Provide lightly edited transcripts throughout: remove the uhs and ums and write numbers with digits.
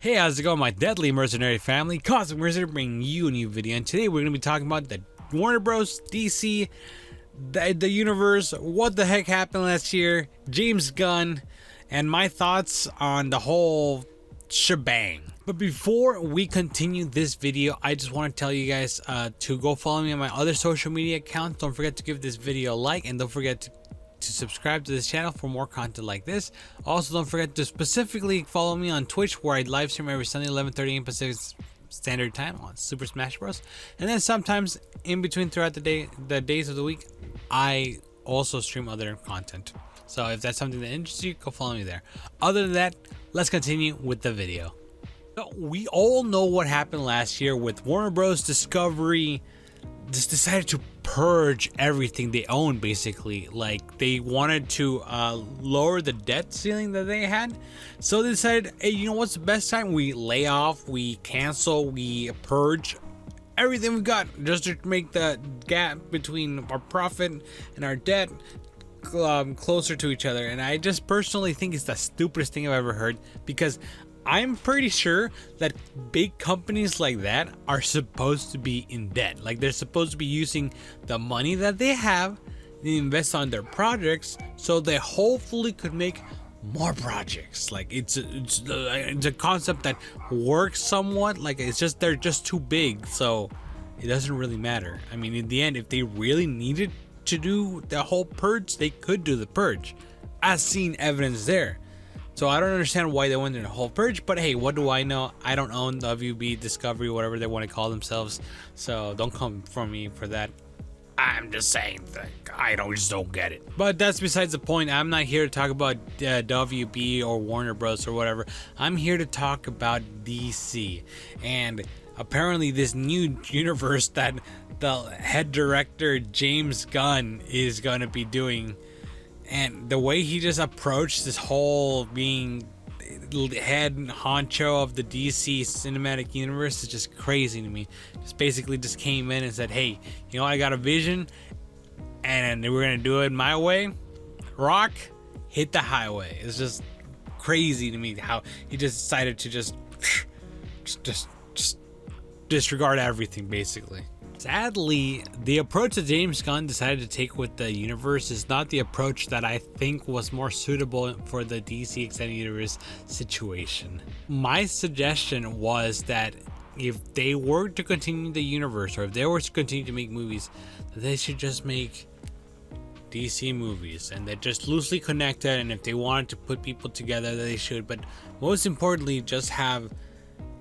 Hey, how's it going, my deadly mercenary family? Cosmic Mercenary bringing you a new video, and today we're going to be talking about the Warner Bros, DC, the universe, what the heck happened last year, James Gunn, and my thoughts on the whole shebang. But before we continue this video, I just want to tell you guys to go follow me on my other social media accounts. Don't forget to give this video a like, and don't forget to subscribe to this channel for more content like this. Also, don't forget to specifically follow me on Twitch, where I live stream every Sunday 11:30 a.m. Pacific Standard Time on Super Smash Bros. And then sometimes in between throughout the days of the week, I also stream other content. So if that's something that interests you, go follow me there. Other than that, let's continue with the video. So we all know what happened last year with Warner Bros. Discovery just decided to purge everything they own, basically. Like, they wanted to lower the debt ceiling that they had, so they decided, hey, you know what's the best time? We lay off, we cancel, we purge everything we've got, just to make the gap between our profit and our debt closer to each other. And I just personally think it's the stupidest thing I've ever heard, because I'm pretty sure that big companies like that are supposed to be in debt. Like, they're supposed to be using the money that they have to invest on their projects, so they hopefully could make more projects. Like, it's a concept that works somewhat. Like, it's just they're just too big, so it doesn't really matter. I mean, in the end, if they really needed to do the whole purge, they could do the purge. I've seen evidence there. So I don't understand why they went in a whole purge, but hey, what do I know? I don't own WB, Discovery, whatever they want to call themselves, so don't come for me for that. I'm just saying that I just don't get it. But that's besides the point. I'm not here to talk about WB or Warner Bros. Or whatever. I'm here to talk about DC. And apparently this new universe that the head director James Gunn is going to be doing, and the way he just approached this whole being head honcho of the DC Cinematic Universe is just crazy to me. Just basically just came in and said, hey, you know, I got a vision and we're gonna do it my way. Rock, hit the highway. It's just crazy to me how he just decided to just disregard everything, basically. Sadly, the approach that James Gunn decided to take with the universe is not the approach that I think was more suitable for the DC Extended Universe situation. My suggestion was that if they were to continue the universe, or if they were to continue to make movies, that they should just make DC movies, and they're just loosely connected, and if they wanted to put people together, they should. But most importantly, just have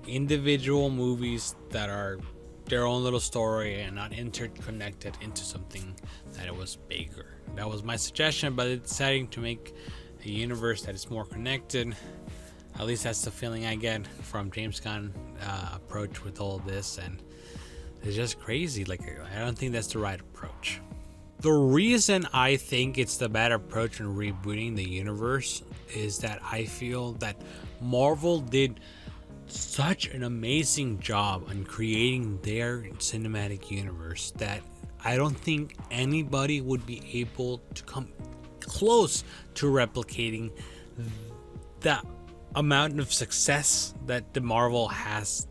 individual movies that are their own little story and not interconnected into something that it was bigger. That was my suggestion, but it's deciding to make a universe that is more connected. At least that's the feeling I get from James Gunn approach with all this, and it's just crazy. Like, I don't think that's the right approach. The reason I think it's the bad approach in rebooting the universe is that I feel that Marvel did such an amazing job on creating their cinematic universe that I don't think anybody would be able to come close to replicating the amount of success that the Marvel has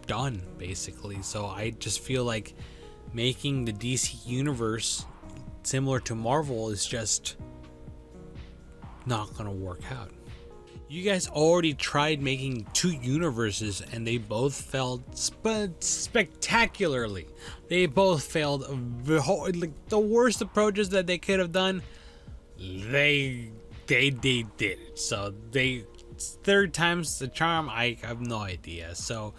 done, basically. So I just feel like making the DC universe similar to Marvel is just not gonna work out. You guys already tried making two universes, and they both failed spectacularly. They both failed. Like, the worst approaches that they could have done, they did it. So third time's the charm. I have no idea. So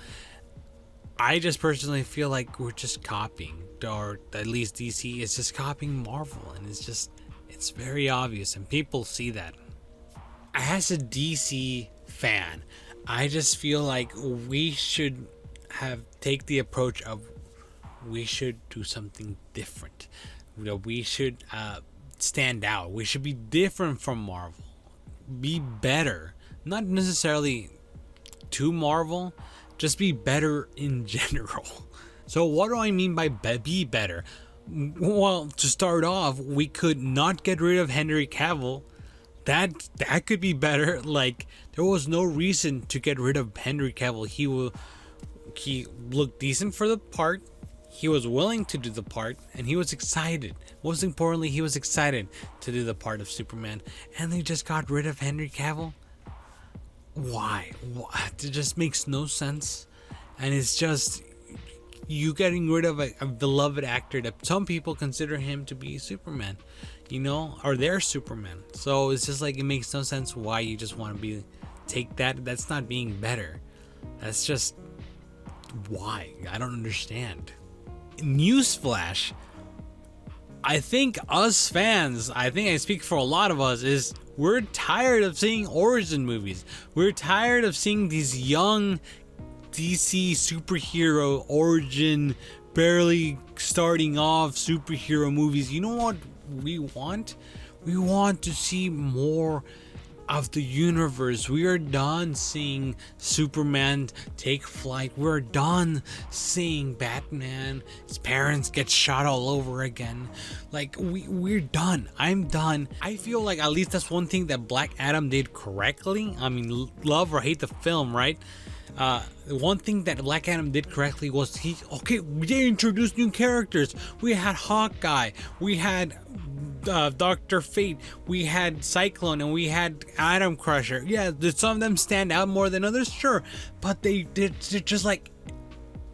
I just personally feel like we're just copying, or at least DC is just copying Marvel, and it's very obvious, and people see that. As a DC fan, I just feel like we should take the approach of we should do something different. You know, we should stand out. We should be different from Marvel. Be better. Not necessarily to Marvel, just be better in general. So what do I mean by be better? Well, to start off, we could not get rid of Henry Cavill, That could be better. Like, there was no reason to get rid of Henry Cavill. He looked decent for the part. He was willing to do the part, and he was excited. Most importantly, he was excited to do the part of Superman. And they just got rid of Henry Cavill. Why? What? It just makes no sense. And it's just you getting rid of a beloved actor that some people consider him to be Superman, or their Superman. So it's just like, it makes no sense why you just want to take that. That's not being better. That's just why. I don't understand. Newsflash. I think us fans, I think I speak for a lot of us, is we're tired of seeing origin movies. We're tired of seeing these young DC superhero origin, barely starting off superhero movies. You know what we want? We want to see more of the universe. We are done seeing Superman take flight. We're done seeing Batman, his parents get shot all over again. Like, we're done. I'm done. I feel like at least that's one thing that Black Adam did correctly. I mean, love or hate the film, right? One thing that Black Adam did correctly was they introduced new characters. We had Hawkeye, we had Dr. Fate, we had Cyclone, and we had Atom Crusher. Yeah, did some of them stand out more than others? Sure, but they're just like,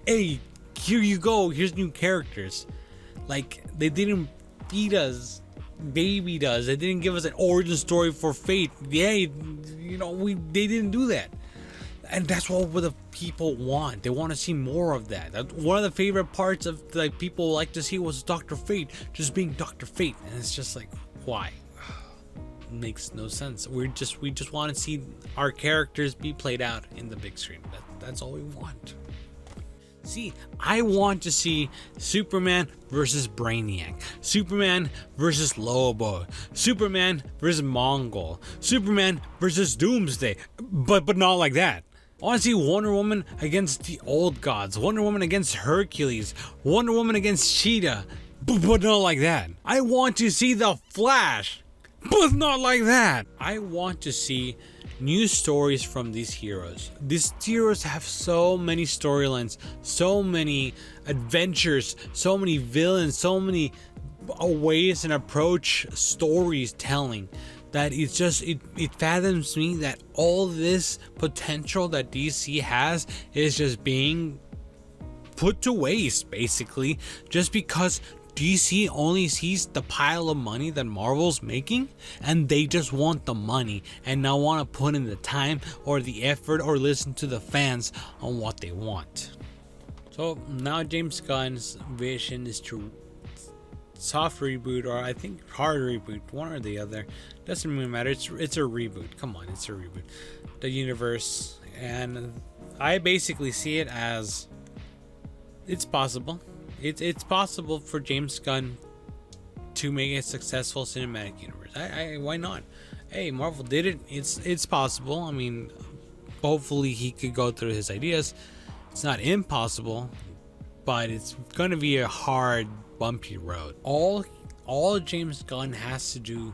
hey, here you go, here's new characters. Like, they didn't feed us baby does. They didn't give us an origin story for Fate. They didn't do that. And that's what the people want. They want to see more of that. One of the favorite parts of people like to see was Dr. Fate just being Dr. Fate, and it's just like, why? It makes no sense. We just want to see our characters be played out in the big screen. That's all we want. See, I want to see Superman versus Brainiac, Superman versus Lobo, Superman versus Mongol, Superman versus Doomsday, but not like that. I want to see Wonder Woman against the old gods, Wonder Woman against Hercules, Wonder Woman against Cheetah, but not like that. I want to see the Flash, but not like that. I want to see new stories from these heroes. These heroes have so many storylines, so many adventures, so many villains, so many ways and approach stories telling, that it fathoms me that all this potential that DC has is just being put to waste, basically, just because DC only sees the pile of money that Marvel's making, and they just want the money and not want to put in the time or the effort or listen to the fans on what they want. So now James Gunn's vision is to soft reboot, or I think hard reboot, one or the other, doesn't really matter. It's a reboot. Come on, it's a reboot. The universe, and I basically see it as it's possible. It's possible for James Gunn to make a successful cinematic universe. Why not? Hey, Marvel did it. It's possible. I mean, hopefully he could go through his ideas. It's not impossible, but it's gonna be a hard, bumpy road. All James Gunn has to do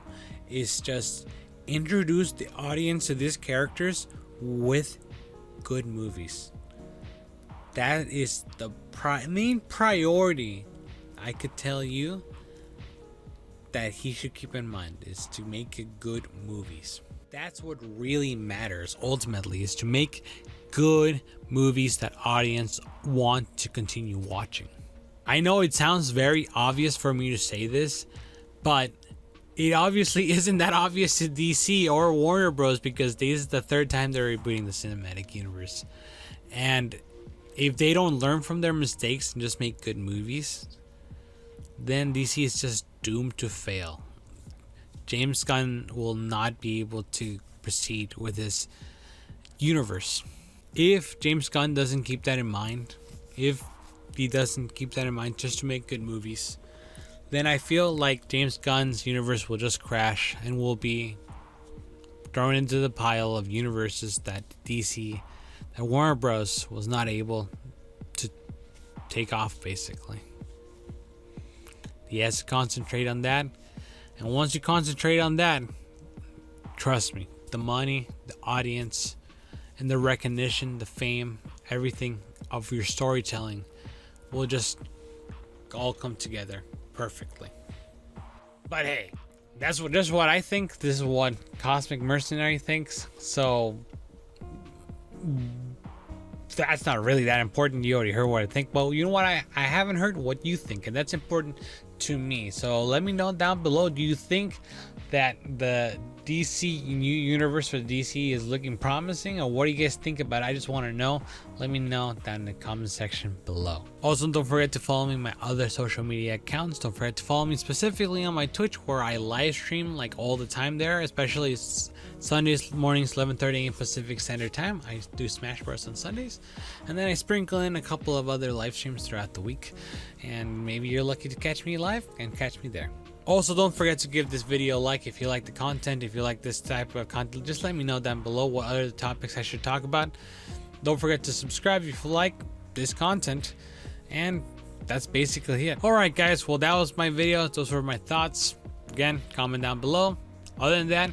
is just introduce the audience to these characters with good movies. That is the main priority I could tell you that he should keep in mind, is to make good movies. That's what really matters ultimately, is to make good movies that audience want to continue watching. I know it sounds very obvious for me to say this, but it obviously isn't that obvious to DC or Warner Bros. Because this is the third time they're rebooting the cinematic universe. And if they don't learn from their mistakes and just make good movies, then DC is just doomed to fail. James Gunn will not be able to proceed with his universe. If James Gunn doesn't keep that in mind, if he doesn't keep that in mind just to make good movies, then I feel like James Gunn's universe will just crash and will be thrown into the pile of universes that Warner Bros. Was not able to take off, basically. He has to concentrate on that. And once you concentrate on that, trust me, the money, the audience, and the recognition, the fame, everything of your storytelling will just all come together perfectly. But hey, that's what I think. This is what Cosmic Mercenary thinks. So that's not really that important. You already heard what I think. But you know what? I haven't heard what you think, and that's important to me. So let me know down below. Do you think that the DC universe for DC is looking promising, or what do you guys think about it? I just want to know. Let me know down in the comment section below. Also, don't forget to follow me on my other social media accounts. Don't forget to follow me specifically on my Twitch, where I live stream like all the time there, especially Sundays mornings 11:30 a.m. Pacific Standard Time. I do Smash Bros on Sundays, and then I sprinkle in a couple of other live streams throughout the week, and maybe you're lucky to catch me live and catch me there. Also, don't forget to give this video a like if you like the content. If you like this type of content, just let me know down below what other topics I should talk about. Don't forget to subscribe if you like this content, and that's basically it. Alright guys, well that was my video. Those were my thoughts. Again, comment down below. Other than that,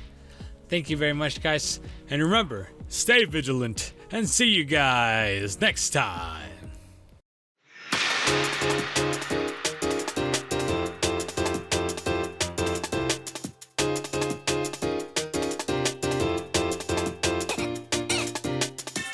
thank you very much guys, and remember, stay vigilant, and see you guys next time.